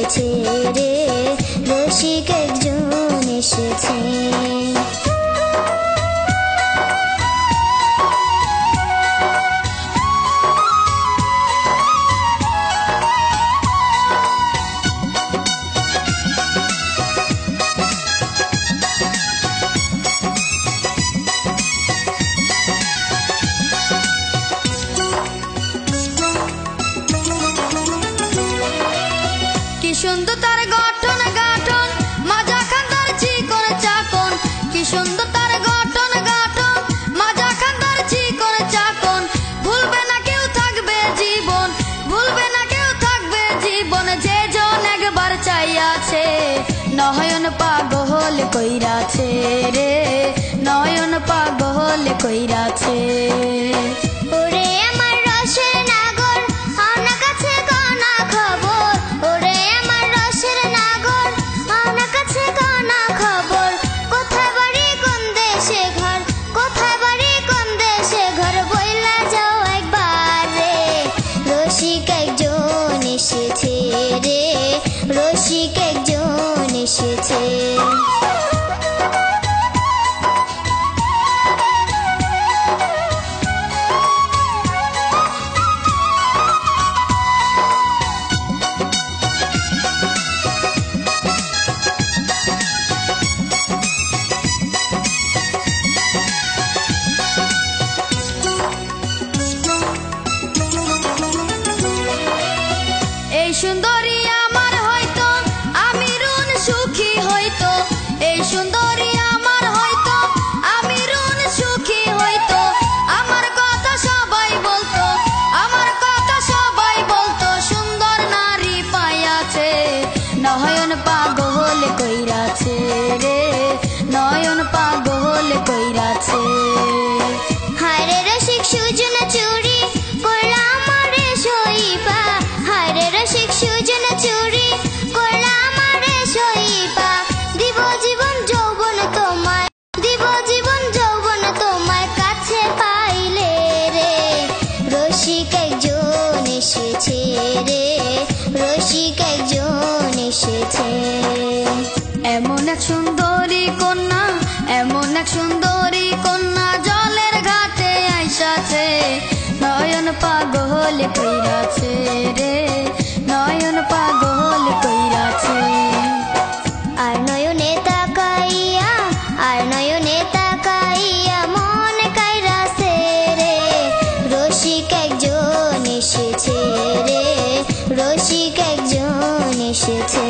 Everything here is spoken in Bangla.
এসেছে রে, রসিক একজন এসেছে। সুন্দর তার গঠন গাঠন, মাজা খান তার চিকন চাকন। কি সুন্দর তার গঠন গাঠন, মাজা খান তার চিকন চাকন। ভুলবে না কেউ থাকবে জীবন, ভুলবে না কেউ থাকবে জীবন। যে জন একবার চাইয়াছে, নয়ন পাগল কইরাছে রে, নয়ন পাগল কইরাছে। ওরে আমার রসের নাগর, আনা কাছে কানা খবর। ওরে আমার রসের নাগর, আনা কাছে কানা খবর। কোথায় বাড়ি কোন দেশে ঘর, কোথায় বাড়ি কোন দেশে ঘর। বইলা যাও একবার রে, রসিক একজন এসেছে রে, রসিক একজন এসেছে। এই সুন্দরী আমার হয়তো, আমি রুন সুখী হইতো। এই সুন্দরী আমার হয়তো, আমি রুন সুখী হইতো। আমার কথা সবাই বলতো, আমার কথা সবাই বলতো। সুন্দর নারী পাইয়াছে, নয়ন পাগল কইরাছে রে, নয়ন পাগল কইরাছে। হায় রে রসিক সুজন চুরি করলা আমারে সইপা, হায় রে রসিক সুজন চুরি করলা আমারে সইপা। দিব জীবন যৌবন তোমায়, দিব জীবন যৌবন তোমায় কাছে পাইলে রে, রসিক একজন এসেছে রে, রসিক একজন এসেছে। এমন এক সুন্দরী কন্যা, এমন এক সুন্দরী কন্যা জলের ঘাটে আইসাছে, নয়ন পাগল কইরাছে রে, নয়ন পাগল কইরাছে। আর নয়নে তাকাইয়া, আর নয়নে তাকাইয়া মন কাইরাছে রে, রসিক একজন এসেছে রে, রসিক একজন এসেছে।